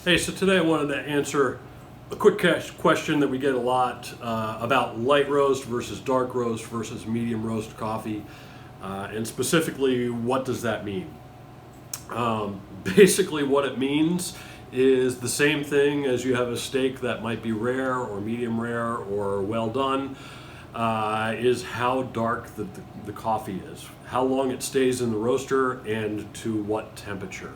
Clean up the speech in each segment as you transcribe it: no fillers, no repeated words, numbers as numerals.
Hey, so today I wanted to answer a quick question that we get a lot about light roast versus dark roast versus medium roast coffee, and specifically, what does that mean? Basically, what it means is the same thing as you have a steak that might be rare or medium rare or well done, is how dark the coffee is, how long it stays in the roaster, and to what temperature.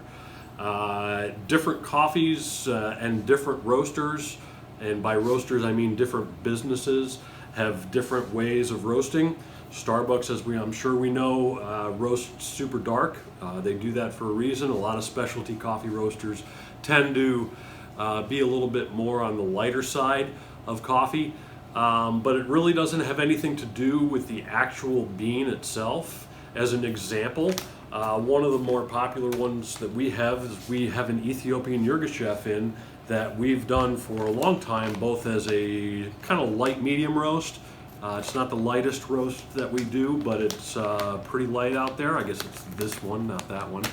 Different coffees and different roasters, and by roasters I mean different businesses, have different ways of roasting. Starbucks, as I'm sure we know, roasts super dark. They do that for a reason. A lot of specialty coffee roasters tend to be a little bit more on the lighter side of coffee, but it really doesn't have anything to do with the actual bean itself. As an example, one of the more popular ones that we have is we have an Ethiopian Yirgacheffe in that we've done for a long time, both as a kind of light medium roast. It's not the lightest roast that we do, but it's pretty light out there. I guess it's this one, not that one.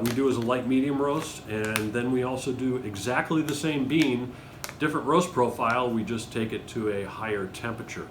We do as a light medium roast, and then we also do exactly the same bean, different roast profile, we just take it to a higher temperature.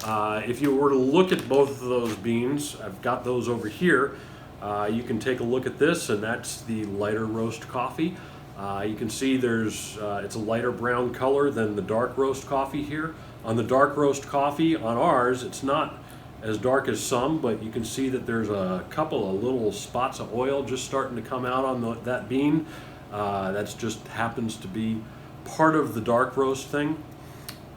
If you were to look at both of those beans, I've got those over here. You can take a look at this, and that's the lighter roast coffee. You can see it's a lighter brown color than the dark roast coffee here. On the dark roast coffee, on ours, it's not as dark as some, but you can see that there's a couple of little spots of oil just starting to come out on that bean. That's just happens to be part of the dark roast thing.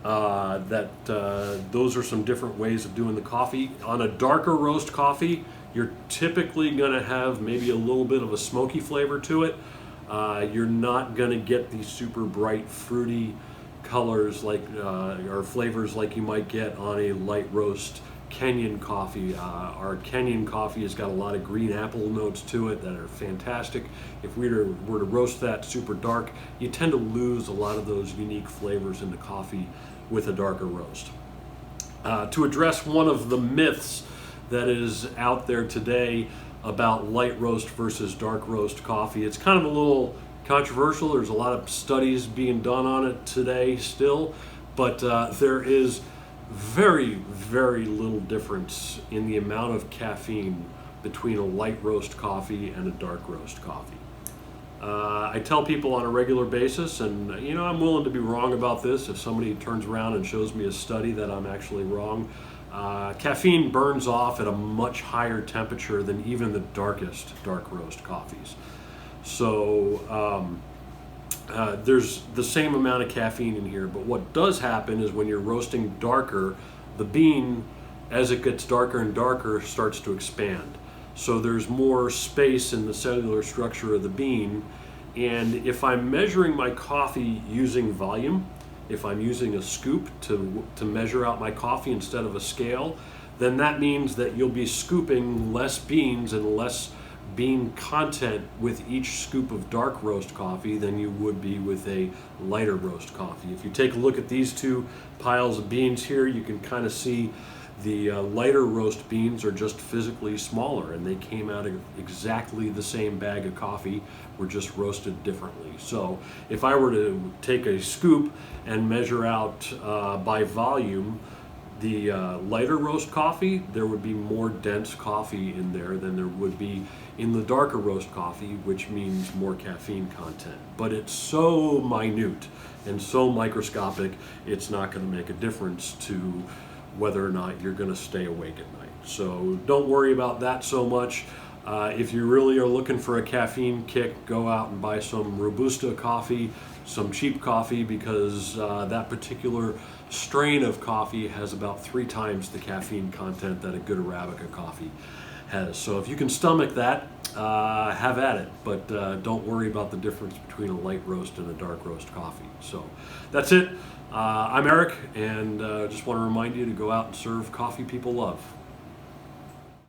Those are some different ways of doing the coffee. On a darker roast coffee, you're typically going to have maybe a little bit of a smoky flavor to it. You're not going to get these super bright fruity colors or flavors like you might get on a light roast Kenyan coffee. Our Kenyan coffee has got a lot of green apple notes to it that are fantastic. If we were to roast that super dark, you tend to lose a lot of those unique flavors in the coffee with a darker roast. To address one of the myths that is out there today about light roast versus dark roast coffee, it's kind of a little controversial. There's a lot of studies being done on it today still, but there is very, very little difference in the amount of caffeine between a light roast coffee and a dark roast coffee. I tell people on a regular basis, and I'm willing to be wrong about this if somebody turns around and shows me a study that I'm actually wrong. Caffeine burns off at a much higher temperature than even the darkest dark roast coffees. So there's the same amount of caffeine in here, but what does happen is when you're roasting darker, the bean, as it gets darker and darker, starts to expand. So there's more space in the cellular structure of the bean, and if I'm measuring my coffee using volume, if I'm using a scoop to measure out my coffee instead of a scale, then that means that you'll be scooping less beans and less bean content with each scoop of dark roast coffee than you would be with a lighter roast coffee. If you take a look at these two piles of beans here, you can kind of see the lighter roast beans are just physically smaller, and they came out of exactly the same bag of coffee, were just roasted differently. So if I were to take a scoop and measure out by volume the lighter roast coffee, there would be more dense coffee in there than there would be in the darker roast coffee, which means more caffeine content. But it's so minute and so microscopic, it's not going to make a difference to whether or not you're going to stay awake at night. So don't worry about that so much. If you really are looking for a caffeine kick, go out and buy some Robusta coffee, some cheap coffee, because that particular strain of coffee has about 3 times the caffeine content that a good Arabica coffee has. So if you can stomach that, have at it, but don't worry about the difference between a light roast and a dark roast coffee. So that's it. I'm Eric, and just want to remind you to go out and serve coffee people love.